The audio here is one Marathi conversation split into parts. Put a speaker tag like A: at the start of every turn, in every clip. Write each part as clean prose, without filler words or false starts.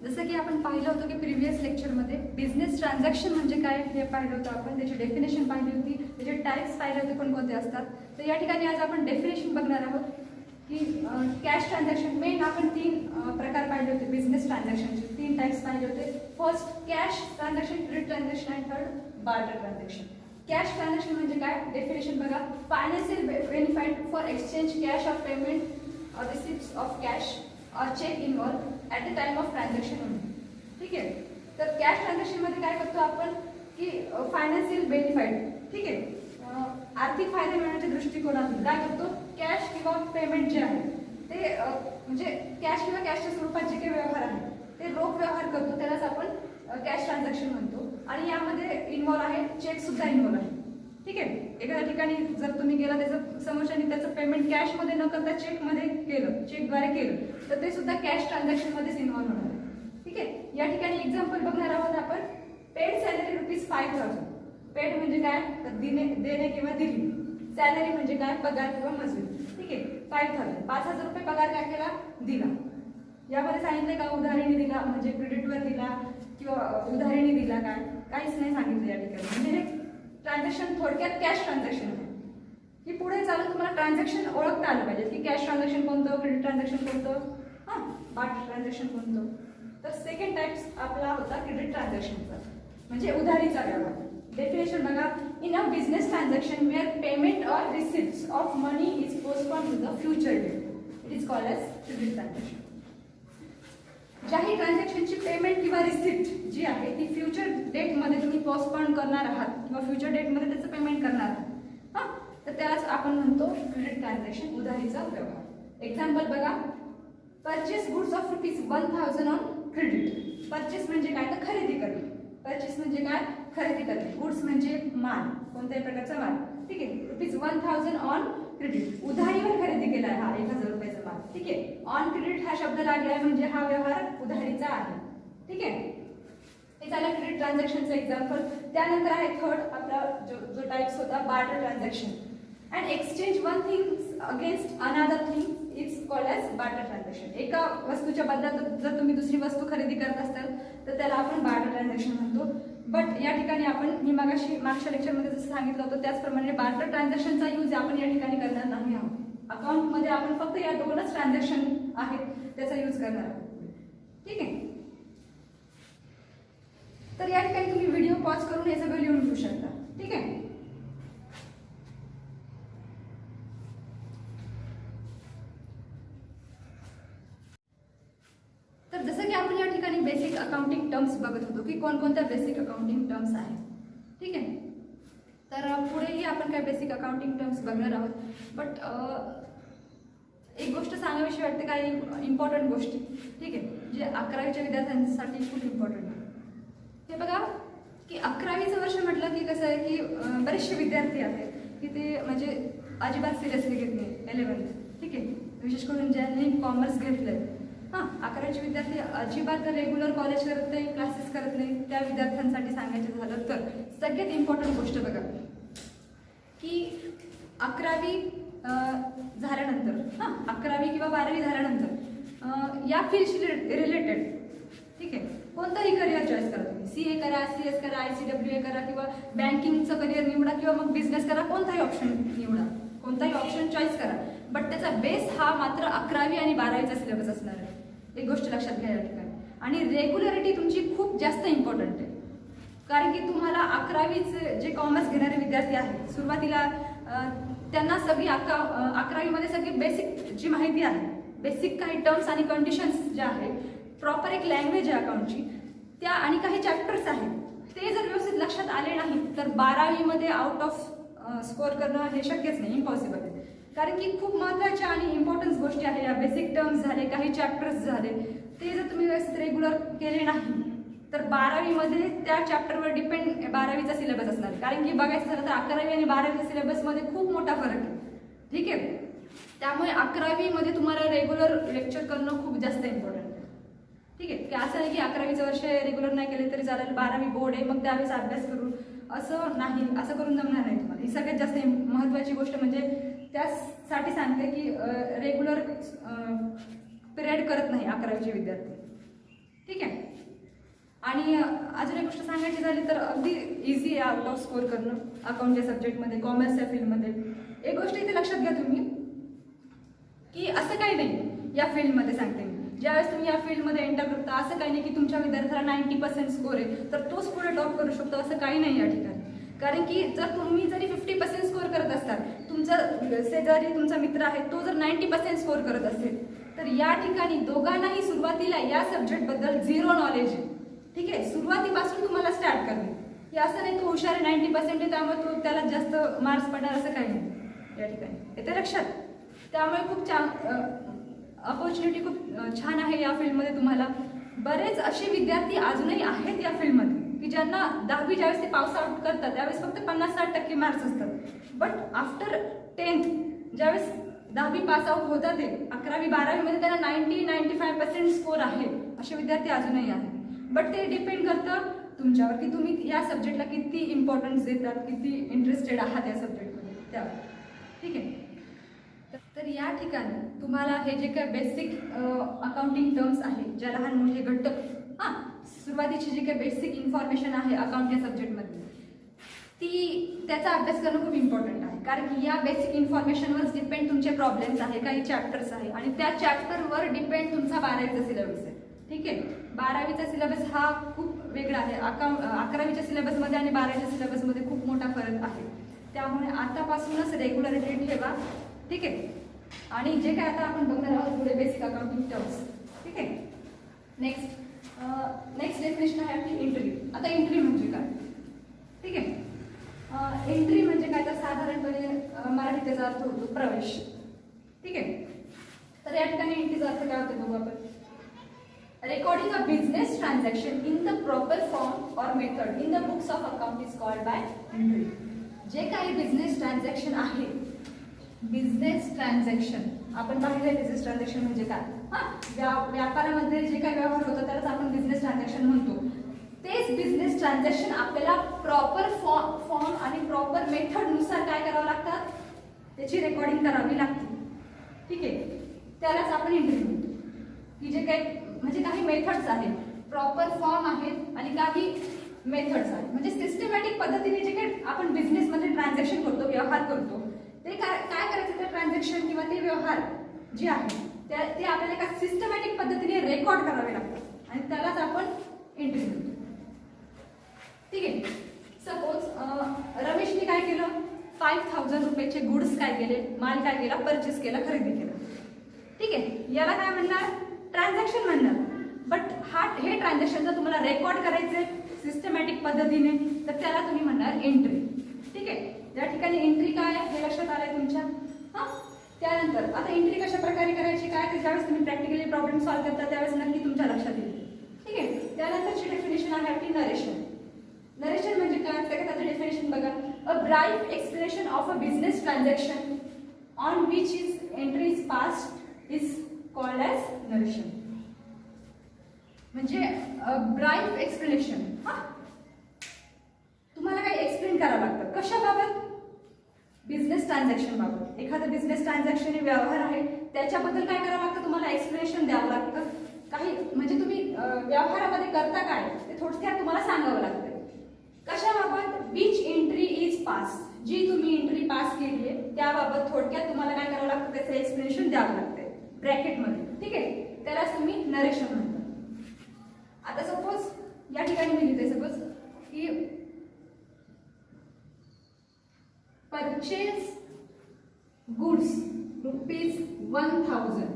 A: जसं की आपण पाहिलं होतं की प्रिव्हियस लेक्चरमध्ये बिझनेस ट्रान्झॅक्शन म्हणजे काय हे पाहिलं होतं आपण, त्याची डेफिनेशन पाहिली होती, त्याचे टाईप्स पाहिले होते कोणकोणते असतात. तर या ठिकाणी आज आपण डेफिनेशन बघणार आहोत की कॅश ट्रान्झॅक्शन मेन आपण 3 प्रकार पाहिले होते बिझनेस ट्रान्झॅक्शनचे, 3 टाईप्स पाहिले होते. First cash transaction, credit transaction आणि third barter transaction. Cash transaction म्हणजे काय, डेफिनेशन बघा, financial benefit for exchange cash of payment receipts of cash or cheque involve at the time of transaction only. ठीक आहे. तर कॅश ट्रान्झॅक्शनमध्ये काय करतो आपण की फायनान्शियल बेनिफिट, ठीक आहे, आर्थिक फायदे मिळण्याच्या दृष्टिकोनातून काय करतो, कॅश किंवा पेमेंट जे आहे ते म्हणजे कॅश किंवा कॅशच्या स्वरूपात जे काही व्यवहार आहे ते रोख व्यवहार करतो, त्यालाच आपण कॅश ट्रान्झॅक्शन म्हणतो. आणि यामध्ये इन्व्हॉल्व आहे चेक सुद्धा इन्व्हॉल्व आहे. ठीक आहे. एखाद्या ठिकाणी जर तुम्ही गेला, त्याचं समोरच्याने त्याचं पेमेंट कॅशमध्ये न करता चेकमध्ये केलं, चेकद्वारे केलं, तर ते सुद्धा कॅश ट्रान्झॅक्शनमध्येच इन्व्हॉल्व होणार आहे. ठीक आहे. या ठिकाणी एक्झाम्पल बघणार आहोत आपण. Paid salary ₹5,000. पेड म्हणजे काय, तर देणे किंवा दिली. सॅलरी म्हणजे काय, पगार किंवा मजुरी. ठीक आहे. 5,000 5,000 रुपये पगार काय केला, दिला. यामध्ये सांगितलं का उधारीने दिला म्हणजे क्रेडिटवर दिला किंवा उधारीने दिला, काय काहीच नाही सांगितलं या ठिकाणी. म्हणजे हे ट्रान्झॅक्शन थोडक्यात कॅश ट्रान्झॅक्शन आहे. की पुढे चालून तुम्हाला ट्रान्झॅक्शन ओळखता आलं पाहिजे की कॅश ट्रान्झॅक्शन कोणतं, क्रेडिट ट्रान्झॅक्शन कोणतं, बार्टर ट्रान्झॅक्शन कोणतं. तर सेकंड टाइप्स आपला होता क्रेडिट ट्रान्झॅक्शनचा, म्हणजे उधारीचा व्यवहार. डेफिनेशन बघा, in a business transaction where payment or receipts of money is postpone to the future date, it is called as credit transaction. ज्याही ट्रान्झॅक्शनची पेमेंट किंवा रिसिप्ट जी आहे ती फ्युचर डेटमध्ये तुम्ही पोस्टपोन करणार आहात किंवा फ्युचर डेटमध्ये त्याचं पेमेंट करणार आहात, तर त्यालाच आपण म्हणतो क्रेडिट ट्रान्झॅक्शन, उधारीचा व्यवहार. एक्झाम्पल बघा, purchase goods of ₹1,000 on credit. Purchase म्हणजे काय, तर खरेदी करणे. परचेस म्हणजे काय, खरेदी करणे. गुड्स म्हणजे माल, कोणत्याही प्रकारचा माल. ठीक आहे. ₹1,000 ऑन क्रेडिट, उधारीवर खरेदी केला आहे हा 1,000 रुपयाचा माल. ठीक आहे. ऑन क्रेडिट हा शब्द लागला आहे म्हणजे हा व्यवहार उधारीचा आहे. ठीक आहे. हे झालं क्रेडिट ट्रान्झॅक्शनचं एक्झाम्पल. त्यानंतर आहे थर्ड आपला जो टाइप्स होता barter transaction. And exchange one thing against another thing is called as barter transaction. एका वस्तूच्या बदल्यात जर तुम्ही दुसरी वस्तू खरेदी करत असाल तर त्याला आपण बार्टर ट्रान्झॅक्शन म्हणतो. बट या ठिकाणी आपण मी मागच्या लेक्चरमध्ये जसं सांगितलं होतं त्याचप्रमाणे बार्टर ट्रान्झॅक्शनचा यूज आपण या ठिकाणी करणार नाही आहोत. अकाउंटमध्ये आपण फक्त या 2च ट्रान्झॅक्शन आहेत त्याचा यूज करणार आहोत. ठीक आहे. तर या ठिकाणी तुम्ही व्हिडिओ पॉज करून हे सगळं लिहून घेऊ शकता. ठीक आहे. तर जसं की आपण या ठिकाणी बेसिक अकाउंटिंग टर्म्स बघत होतो की कोणकोणत्या बेसिक अकाउंटिंग टर्म्स आहेत. ठीक आहे. तर पुढेही आपण काय बेसिक अकाउंटिंग टर्म्स बघणार आहोत. बट एक गोष्ट सांगावीशी वाटते, काही इम्पॉर्टंट गोष्टी. ठीक आहे, जे 11वीच्या विद्यार्थ्यांसाठी खूप इम्पॉर्टंट आहे. हे बघा की 11वीचं वर्ष म्हटलं की कसं आहे की बरेचसे विद्यार्थी आहेत की ते म्हणजे अजिबात सिरियसली घेत नाही 11th. ठीक आहे. विशेष करून ज्यांनी कॉमर्स घेतलंय, 11वीचे विद्यार्थी अजिबात रेग्युलर कॉलेज करत नाही, क्लासेस करत नाही. त्या विद्यार्थ्यांसाठी सांगायचं झालं तर सगळ्यात इम्पॉर्टंट गोष्ट बघा की 11वी झाल्यानंतर 11वी किंवा 12वी झाल्यानंतर या फील्डशी रिलेटेड, ठीक आहे, कोणताही करिअर चॉईस करा तुम्ही. CA करा, CS करा, ICWA करा किंवा बँकिंगचं करिअर निवडा किंवा मग बिझनेस करा, कोणताही ऑप्शन निवडा, कोणताही ऑप्शन चॉईस करा. बट त्याचा बेस हा मात्र 11वी आणि 12वीचा सिलेबस असणार आहे. एक गोष्ट लक्षात घ्या या ठिकाणी. आणि रेग्युलरिटी तुमची खूप जास्त इम्पॉर्टंट आहे. कारण की तुम्हाला 11वीचे जे कॉमर्स घेणारे विद्यार्थी आहेत सुरुवातीला त्यांना सगळी 11वीमध्ये सगळी बेसिक जी माहिती आहे, बेसिक काही टर्म्स आणि कंडिशन्स ज्या आहेत, प्रॉपर एक लँग्वेज आहे अकाउंटची, त्या आणि काही चॅप्टर्स आहेत, ते जर व्यवस्थित लक्षात आले नाही तर 12वीमध्ये आउट ऑफ स्कोअर करणं हे शक्यच नाही, इम्पॉसिबल आहे. कारण की खूप महत्त्वाच्या आणि इम्पॉर्टन्स गोष्टी आहेत. या बेसिक टर्म्स झाले, काही चॅप्टर्स झाले, ते जर तुम्ही व्यवस्थित रेग्युलर केले नाही तर 12वीमध्ये त्या चॅप्टरवर डिपेंड 12वीचा सिलेबस असणार. कारण की बघायचं झालं तर 11वी आणि 12वीच्या सिलेबसमध्ये खूप मोठा फरक आहे. ठीक आहे. त्यामुळे 11वीमध्ये तुम्हाला रेग्युलर लेक्चर करणं खूप जास्त इम्पॉर्टंट आहे. ठीक आहे. की असं नाही की 11वीचं वर्ष रेग्युलर नाही केले तरी चालेल, 12वी बोर्ड आहे मग त्यावेळेस अभ्यास करू, असं नाही, असं करून जमणार नाही तुम्हाला. ही सगळ्यात जास्त महत्त्वाची गोष्ट म्हणजे त्यासाठी सांगते की रेग्युलर पिरियड करत नाही 11वीचे विद्यार्थी. ठीक आहे. आणि अजून एक गोष्ट सांगायची झाली तर अगदी इझी आहे आउट ऑफ स्कोर करणं अकाउंटच्या सब्जेक्टमध्ये, कॉमर्सच्या फील्डमध्ये. एक गोष्ट इथे लक्षात घ्या तुम्ही की असं काही नाही या फील्डमध्ये, सांगते मी, ज्यावेळेस तुम्ही या फील्डमध्ये एंटर करता असं काही नाही की तुमच्या विद्यार्थ्याला 90% स्कोर आहे तर तोच पुढे टॉप करू शकतो, असं काही नाही या ठिकाणी. कारण की जर तुम्ही जरी 50% स्कोर करत असाल, तुमचा शेजारी तुमचा मित्र आहे तो जर 90% स्कोर करत असेल, तर या ठिकाणी दोघांनाही सुरुवातीला या सब्जेक्टबद्दल झिरो नॉलेज आहे. ठीक आहे, सुरुवातीपासून तुम्हाला स्टार्ट करणे. हे असं नाही तो हुशार आहे 90% आहे त्यामुळे तो त्याला जास्त मार्क्स पडणार, असं काही नाही या ठिकाणी. येते लक्षात? त्यामुळे खूप छान अपॉर्च्युनिटी खूप छान आहे या फील्डमध्ये तुम्हाला. बरेच असे विद्यार्थी अजूनही आहेत या फील्डमध्ये की ज्यांना 10वी ज्यावेळेस ते पास आउट करतात त्यावेळेस फक्त 50-60% मार्क्स असतात. बट आफ्टर 10th ज्यावेळेस 10वी पास आउट होतात ते 11वी-12वीमध्ये त्यांना 90-95% स्कोर आहे. असे विद्यार्थी अजूनही आहेत. बट ते डिपेंड करतं तुमच्यावर की तुम्ही या सब्जेक्टला किती इम्पॉर्टन्स देतात, किती इंटरेस्टेड आहात या सब्जेक्टमध्ये त्यावर. ठीक आहे. तर या ठिकाणी तुम्हाला हे जे काही बेसिक अकाउंटिंग टर्म्स आहे, ज्या लहान मोठे घटक, सुरुवातीची जी काही बेसिक इन्फॉर्मेशन आहे अकाउंट या सब्जेक्टमध्ये, त्याचा अभ्यास करणं खूप इम्पॉर्टंट आहे. कारण की या बेसिक इन्फॉर्मेशनवर डिपेंड तुमचे प्रॉब्लेम्स आहे, काही चॅप्टर्स आहे आणि त्या चॅप्टरवर डिपेंड तुमचा 12वीचा सिलेबस आहे. ठीक आहे. 12वीचा सिलेबस हा खूप वेगळा आहे. 11वीच्या सिलेबसमध्ये आणि 12वीच्या सिलेबसमध्ये खूप मोठा फरक आहे. त्यामुळे आतापासूनच रेग्युलरिटी ठेवा. ठीक आहे. आणि जे काय आता आपण बघणार आहोत पुढे बेसिक अकाउंटिंग टर्म्स. ठीक आहे. नेक्स्ट डेफिनेशन आहे आपली एंट्री. आता एंट्री म्हणजे काय? ठीक आहे. एंट्री म्हणजे काय तर साधारणपणे मराठीत त्याचा अर्थ होतो प्रवेश. ठीक आहे. तर या ठिकाणी एंट्रीचा अर्थ काय होतो बघू आपण. Recording a business transaction in the proper form or method in the books of account is called by entry. जे काही बिझनेस ट्रान्झॅक्शन आहे, बिझनेस ट्रान्झॅक्शन आपण पाहिलं. बिझनेस ट्रान्झॅक्शन म्हणजे काय? व्यापारामध्ये जे काही व्यवहार होतो त्यालाच आपण बिझनेस ट्रान्झॅक्शन म्हणतो. तेच बिझनेस ट्रान्झॅक्शन आपल्याला प्रॉपर फॉर्म आणि प्रॉपर मेथडनुसार काय करावं लागतात, त्याची रेकॉर्डिंग करावी लागते. ठीक आहे. त्यालाच आपण एंट्री म्हणतो. की जे काही म्हणजे काही मेथड्स आहेत, प्रॉपर फॉर्म आहेत आणि काही मेथड्स आहेत, म्हणजे सिस्टमॅटिक पद्धतीने जे काही आपण बिझनेसमध्ये ट्रान्झॅक्शन करतो, व्यवहार करतो, ते काय करायचं, ते ट्रान्झॅक्शन किंवा ते व्यवहार जे आहे ते आपल्याला एका सिस्टमॅटिक पद्धतीने रेकॉर्ड करावे लागतात आणि त्यालाच आपण एंट्री म्हणतो. ठीक आहे. सपोज रमेशने काय केलं, 5000 रुपयाचे गुड्स काय केले, माल काय केला, परचेस केला, खरेदी केला. ठीक आहे. याला काय म्हणणार, ट्रान्झॅक्शन म्हणणार. बट हे ट्रान्झॅक्शन जर तुम्हाला रेकॉर्ड करायचे सिस्टमॅटिक पद्धतीने तर त्याला तुम्ही म्हणणार एंट्री. ठीक आहे. या ठिकाणी एंट्री काय आहे हे लक्षात आलंय तुमच्या. त्यानंतर आता एंट्री कशा प्रकारे करायची काय, तर ज्यावेळेस तुम्ही प्रॅक्टिकली प्रॉब्लेम सॉल्व्ह करता त्यावेळेस नक्की तुमच्या लक्षात येईल. ठीक आहे. त्यानंतरची डेफिनेशन आहे आपली नरेशन. नरेशन म्हणजे काय, त्याचं डेफिनेशन बघा. A brief explanation of a business transaction on which is entry is passed is called as narration. म्हणजे ब्राईफ एक्सप्लेनेशन, तुम्हाला काही एक्सप्लेन करावं लागतं कशाबाबत, बिझनेस ट्रान्झॅक्शन बाबत. एखादं बिझनेस ट्रान्झॅक्शन हे व्यवहार आहे त्याच्याबद्दल काय करावं लागतं, तुम्हाला एक्सप्लेनेशन द्यावं लागतं. काही म्हणजे तुम्ही व्यवहारामध्ये करता काय ते थोडक्यात तुम्हाला सांगावं लागतं. कशाबाबत, विच एंट्री इज पास, जी तुम्ही एंट्री पास केली आहे त्याबाबत थोडक्यात तुम्हाला काय करावं लागतं, त्याचं एक्सप्लेनेशन द्यावं लागतंय ब्रॅकेटमध्ये. ठीक आहे. त्यालाच तुम्ही नरेशन म्हणता. आता सपोज या ठिकाणी मी लिहिते सपोज की परचेज गुड्स ₹1000.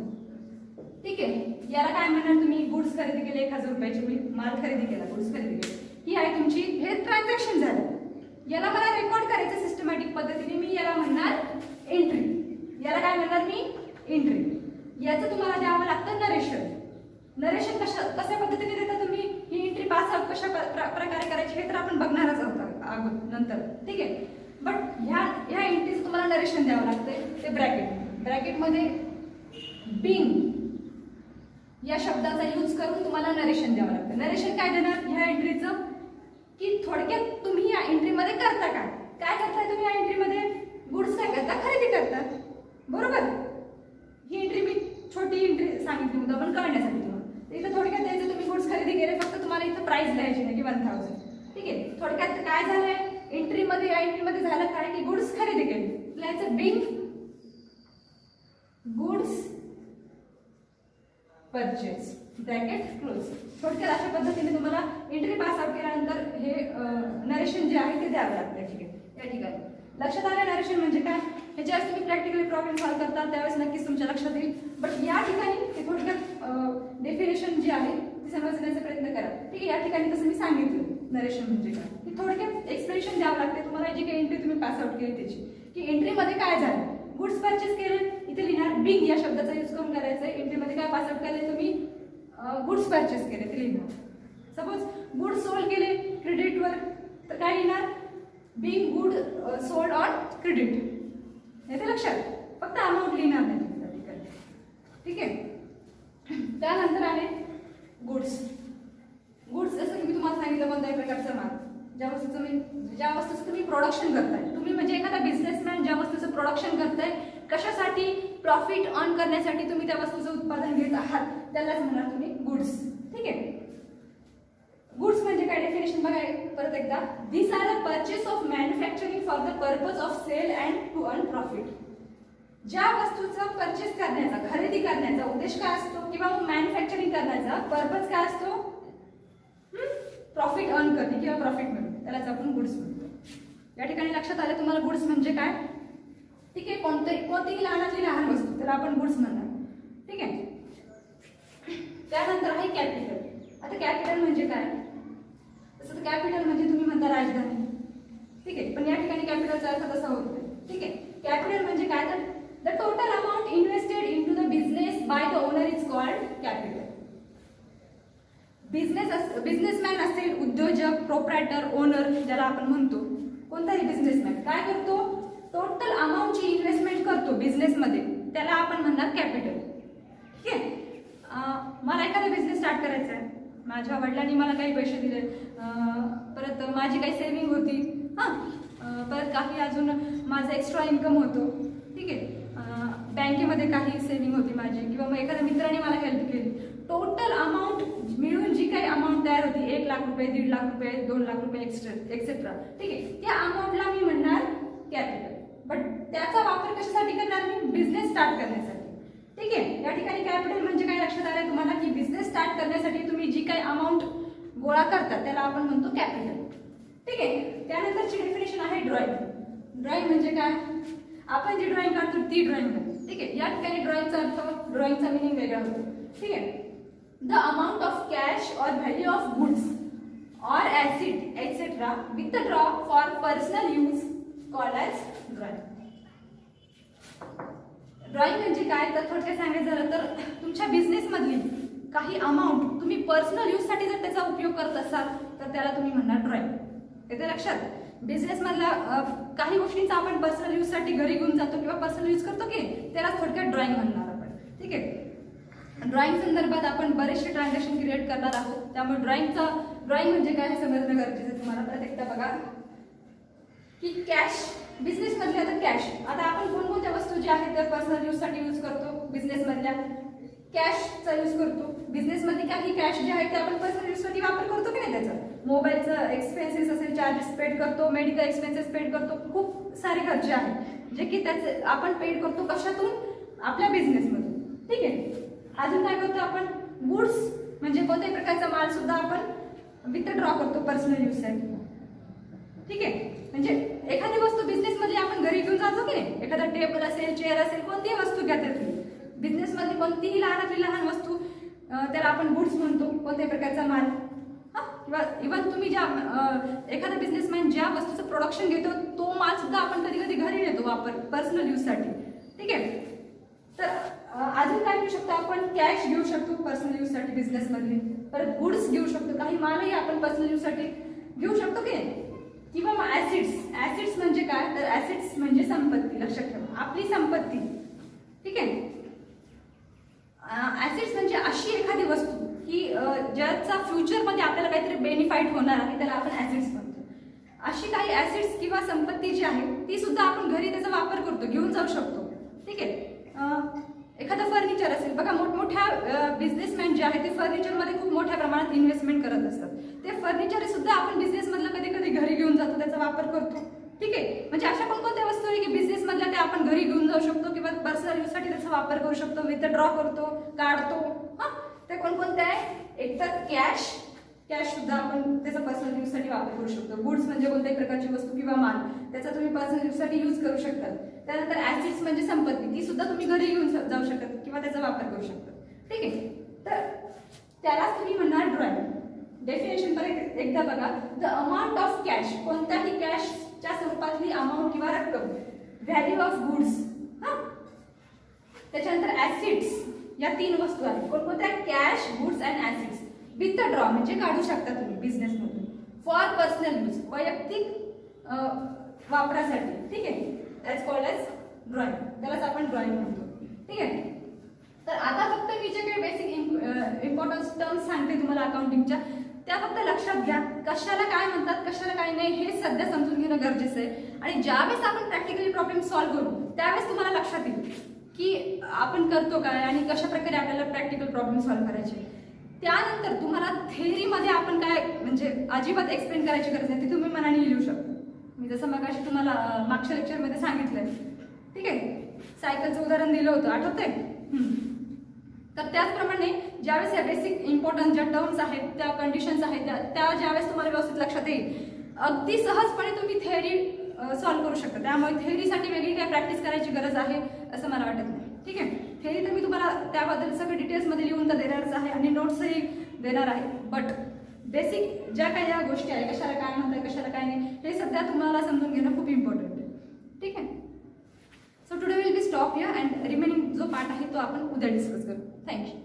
A: ठीक आहे. याला काय म्हणणार तुम्ही, गुड्स खरेदी केले 1000 रुपयाचे, मी माल खरेदी केला, गुड्स खरेदी केले, ही आहे तुमची, हे ट्रान्झॅक्शन झालं. याला मला रेकॉर्ड करायचं सिस्टमॅटिक पद्धतीने, मी याला म्हणणार एंट्री. याला काय म्हणणार मी, एंट्री. याचं तुम्हाला द्यावं लागतं नरेशन. नरेशन कशा पद्धतीने देता तुम्ही, ही एंट्री पास आउट कशा प्रकारे करायची हे तर आपण बघणारच आहोत नंतर. ठीक आहे. बट ह्या एंट्रीचं तुम्हाला नरेशन द्यावं लागतंय. ते ब्रॅकेटमध्ये बिंग या शब्दाचा यूज करून तुम्हाला नरेशन द्यावं लागतं. नरेशन काय देणार ह्या एंट्रीचं, की थोडक्यात तुम्ही या एंट्रीमध्ये करता काय करताय तुम्ही या एंट्रीमध्ये, गुड्स काय करता, खरेदी करता. बरोबर. ही एंट्री मी छोटी एंट्री सांगितली होती आपण कळण्यासाठी तुम्हाला. इथं थोडक्यात द्यायचं, तुम्ही गुड्स खरेदी प्राइस लिहायची नाही की 1000. ठीक आहे. थोडक्यात काय झालंय एंट्रीमध्ये, या एंट्रीमध्ये झालं काय की गुड्स खरेदी केली, लिहायचं Bing goods purchase bracket close. थोडक्यात अशा पद्धतीने तुम्हाला एंट्री पास आउट केल्यानंतर हे नरेशन जे आहे ते द्यावं लागतं. ठीक आहे. या ठिकाणी लक्षात आलं नरेशन म्हणजे काय, हे ज्यावेळेस तुम्ही प्रॅक्टिकली प्रॉब्लेम सॉल्व्ह करता त्यावेळेस नक्कीच तुमच्या लक्षात येईल. बट या ठिकाणी ते थोडक्यात डेफिनेशन जी आहे ती समजण्याचा प्रयत्न करा. ठीक आहे. या ठिकाणी तसं मी सांगितलं नरेशन म्हणजे काय, की थोडक्यात एक्सप्लेनेशन द्यावं लागते तुम्हाला जी काही एंट्री तुम्ही पास आउट केली त्याची, की एंट्रीमध्ये काय झालं, गुड्स परचेस केले, इथे लिहिणार बिंग या शब्दाचा यूज करून करायचं. एंट्रीमध्ये काय पास आउट केले तुम्ही, गुड्स परचेस केले ते लिहिणार. सपोज गुड्स सोल्ड केले क्रेडिटवर तर काय लिहिणार, Bing good sold on credit. येते लक्षात, फक्त अमाऊंट लिहिणार नाही त्या ठिकाणी. ठीक आहे. त्यानंतर आहे गुड्स. गुड्स जसं की मी तुम्हाला सांगितलं कोणत्याही प्रकारचा माल, ज्या वस्तूचं तुम्ही प्रोडक्शन करताय, तुम्ही म्हणजे एखादा बिझनेसमॅन ज्या वस्तूचं प्रोडक्शन करताय कशासाठी, प्रॉफिट अर्न करण्यासाठी तुम्ही त्या वस्तूचं उत्पादन घेत आहात, त्यालाच म्हणणार तुम्ही गुड्स. ठीक आहे. गुड्स म्हणजे काय डेफिनेशन बघा परत एकदा, this are a purchase of manufacturing for the purpose of sale and to earn profit. ज्या वस्तूचा परचेस करण्याचा, खरेदी करण्याचा उद्देश काय असतो किंवा मॅन्युफॅक्चरिंग करण्याचा पर्पज काय असतो, प्रॉफिट अर्न करणे किंवा प्रॉफिट मिळवणे, त्यालाच आपण गुड्स म्हणतो. या ठिकाणी लक्षात आलं तुम्हाला गुड्स म्हणजे काय. ठीक आहे. कोणतीही लहानातली लहान वस्तू त्याला आपण गुड्स म्हणणार. ठीक आहे. त्यानंतर आहे कॅपिटल. आता कॅपिटल म्हणजे काय, तसं कॅपिटल म्हणजे तुम्ही म्हणता राजधानी. ठीक आहे. पण या ठिकाणी कॅपिटलचा अर्थ तसा होत नाही. ठीक आहे. कॅपिटल म्हणजे काय, तर the total amount invested in to the business by the owner is called capital. Businessman असेल, उद्योजक, प्रोप्रायटर, ओनर ज्याला आपण म्हणतो, कोणताही बिझनेसमॅन काय करतो, टोटल अमाऊंटची इन्व्हेस्टमेंट करतो बिझनेसमध्ये, त्याला आपण म्हणणार कॅपिटल. ठीक आहे. मला एखादा बिझनेस स्टार्ट करायचा आहे, माझ्या वडिलांनी मला काही पैसे दिले, परत माझी काही सेव्हिंग होती, परत काही अजून माझं एक्स्ट्रा इन्कम होतो. ठीक आहे. बँकेमध्ये काही सेव्हिंग होती माझी, किंवा मग एखाद्या मित्राने मला हेल्प केली, टोटल अमाऊंट मिळून जी काही अमाऊंट तयार होती, 1 लाख रुपये, 1.5 लाख रुपये, 2 लाख रुपये एक्सेट्रा. ठीक आहे. त्या अमाऊंटला मी म्हणणार कॅपिटल. बट त्याचा वापर कशासाठी करणार मी, बिझनेस स्टार्ट करण्यासाठी. ठीक आहे. या ठिकाणी कॅपिटल म्हणजे काय लक्षात आलं तुम्हाला, की बिझनेस स्टार्ट करण्यासाठी तुम्ही जी काही अमाऊंट गोळा करता त्याला आपण म्हणतो कॅपिटल. ठीक आहे. त्यानंतरची डेफिनेशन आहे ड्रॉइंग. ड्रॉइंग म्हणजे काय, आपण जी ड्रॉइंग काढतो ती ड्रॉइंग करतो. ठीक आहे. या ठिकाणी ड्रॉइंगचा अर्थ, ड्रॉइंगचा मिनिंग वेगळा होतो. ठीक आहे. द अमाउंट ऑफ कॅश और व्हॅल्यू ऑफ गुड्स और acid etcetera with draw for personal use called as drawing. Drawing म्हणजे काय, तर थोडक्यात सांगायचं झालं तर तुमच्या बिझनेसमधली काही अमाऊंट तुम्ही पर्सनल यूजसाठी जर त्याचा उपयोग करत असाल तर त्याला तुम्ही म्हणणार ड्रॉइंग. येते लक्षात. बिझनेसमधला काही गोष्टींचा आपण पर्सनल यूजसाठी घरी घेऊन जातो किंवा पर्सनल यूज करतो की त्याला थोडक्यात ड्रॉइंग म्हणणार आपण. ठीक आहे. ड्रॉइंग संदर्भात आपण बरेचसे ट्रान्झॅक्शन क्रिएट करणार आहोत, त्यामुळे ड्रॉइंग म्हणजे काय हे समजणं गरजेचं आहे तुम्हाला. परत एकदा बघा की कॅश, बिझनेसमधल्या आता कॅश, आता आपण कोणकोणत्या वस्तू ज्या आहेत त्या पर्सनल यूजसाठी यूज करतो, बिझनेसमधल्या कॅशचा यूज करतो. बिझनेसमध्ये काही कॅश जे आहे ते आपण पर्सनल यूजसाठी वापर करतो की नाही, त्याचा मोबाईलचं एक्सपेन्सेस असेल चार्जेस पेड करतो, मेडिकल एक्सपेन्सेस पेड करतो, खूप सारे खर्च आहेत जे की त्याचे आपण पेड करतो कशातून, आपल्या बिझनेसमधून. ठीक आहे. अजून काय करतो आपण, गुड्स म्हणजे कोणत्याही प्रकारचा माल सुद्धा आपण विथड्रॉ करतो पर्सनल यूजसाठी. ठीक आहे. म्हणजे एखादी वस्तू बिझनेसमध्ये आपण घरी घेऊन जातो की नाही, एखादा टेबल असेल, चेअर असेल, कोणतीही वस्तू घ्या तुम्ही बिझनेसमध्ये, कोणतीही लहानातली लहान वस्तू त्याला आपण गुड्स म्हणतो, कोणत्याही प्रकारचा माल. किंवा इव्हन तुम्ही ज्या एखादा बिझनेसमॅन ज्या वस्तूचं प्रोडक्शन घेतो तो माल सुद्धा आपण कधी कधी घरी नेतो वापर पर्सनल यूजसाठी. ठीक आहे. तर अजून काय घेऊ शकतो आपण, कॅश घेऊ शकतो पर्सनल यूजसाठी बिझनेसमधली, परत गुड्स घेऊ शकतो, काही मालही आपण पर्सनल यूजसाठी घेऊ शकतो की नाही, किंवा मग ॲसिड्स म्हणजे काय, तर ॲसिड्स म्हणजे संपत्ती. लक्षात ठेवा, आपली संपत्ती. ठीक आहे. ॲसिड्स म्हणजे अशी एखादी वस्तू की ज्याचा फ्युचरमध्ये आपल्याला काहीतरी बेनिफिट होणार आहे त्याला आपण ॲसिड्स म्हणतो. अशी काही ॲसिड्स किंवा संपत्ती जी आहे ती सुद्धा आपण घरी त्याचा वापर करतो, घेऊन जाऊ शकतो. ठीक आहे. एखादं फर्निचर असेल बघा, मोठमोठ्या बिझनेसमॅन जे आहे ते फर्निचरमध्ये खूप मोठ्या प्रमाणात इन्व्हेस्टमेंट करत असतात. ते फर्निचर सुद्धा आपण बिझनेस मधलं कधी कधी घरी घेऊन जातो, त्याचा वापर करतो. ठीक आहे, म्हणजे अशा कोणकोणत्या वस्तू आहे की बिझनेस मधल्या त्या आपण घरी घेऊन जाऊ शकतो किंवा पर्सनल यूज साठी त्याचा वापर करू शकतो, विथड्रॉ करतो, काढतो. हा, ते कोणकोणत्या आहे? एक तर कॅश सुद्धा आपण त्याचा पर्सनल यूज साठी वापर करू शकतो. गुड्स म्हणजे कोणत्याही प्रकारची वस्तू किंवा माल, त्याचा तुम्ही पर्सनल यूज साठी यूज करू शकता. त्यानंतर ऍसेट्स म्हणजे संपत्ती, ती सुद्धा तुम्ही घरी घेऊन जाऊ शकता किंवा त्याचा वापर करू शकता. ठीक आहे, तर त्यालाच तुम्ही म्हणणार ड्रॉइंग. डेफिनेशन परत एकदा बघा. द अमाऊंट ऑफ कॅश, कोणत्याही कॅशच्या स्वरूपातली अमाऊंट किंवा रक्कम. व्हॅल्यू ऑफ गुड्स, हा, त्याच्यानंतर ऍसेट्स, या 3 वस्तू आहेत. कोणकोणत्या? Cash, goods and assets. Withdraw म्हणजे काढू शकता तुम्ही बिझनेस मधून. फॉर पर्सनल यूज, वैयक्तिक वापरासाठी. ठीक आहे, दॅट्स कॉल्ड एज ड्रॉइंग. त्यालाच आपण ड्रॉइंग म्हणतो. ठीक आहे, तर आता फक्त मी जे काही बेसिक इम्पॉर्टन्स टर्म्स सांगते तुम्हाला अकाउंटिंगच्या, त्या फक्त लक्षात घ्या. कशाला काय म्हणतात, कशाला काय नाही, हे सध्या समजून घेणं गरजेचं आहे. आणि ज्यावेळेस आपण प्रॅक्टिकली प्रॉब्लेम सॉल्व्ह करू त्यावेळेस तुम्हाला लक्षात येईल की आपण करतो काय आणि कशा प्रकारे आपल्याला प्रॅक्टिकल प्रॉब्लेम सॉल्व्ह करायचे. त्यानंतर तुम्हाला थेअरीमध्ये आपण काय म्हणजे अजिबात एक्सप्लेन करायची गरज नाही, ती तुम्ही मनाने लिहू शकता. मी जसं मगाशी तुम्हाला मागच्या लेक्चरमध्ये सांगितलंय. ठीक आहे, सायकलचं उदाहरण दिलं होतं, आठवतंय? तर त्याचप्रमाणे ज्यावेळेस या बेसिक इम्पॉर्टंट ज्या टर्म्स आहेत, त्या कंडिशन्स आहेत, त्या ज्यावेळेस तुम्हाला व्यवस्थित लक्षात येईल, अगदी सहजपणे तुम्ही थेअरी सॉल्व्ह करू शकता. त्यामुळे थेअरीसाठी वेगळी काय प्रॅक्टिस करायची गरज आहे असं मला वाटत नाही. ठीक आहे, थेअरी तर मी तुम्हाला त्याबद्दल सगळं डिटेल्समध्ये लिहून तर देणारच आहे आणि नोट्सही देणार आहे. बट बेसिक ज्या काही या गोष्टी आहेत, कशाला काय म्हणतात, कशाला काय नाही, हे सध्या तुम्हाला समजून घेणं खूप इम्पॉर्टंट आहे. ठीक आहे, so today will be stop here and remaining जो पार्ट आहे तो आपण उद्या डिस्कस करू. थँक्यू.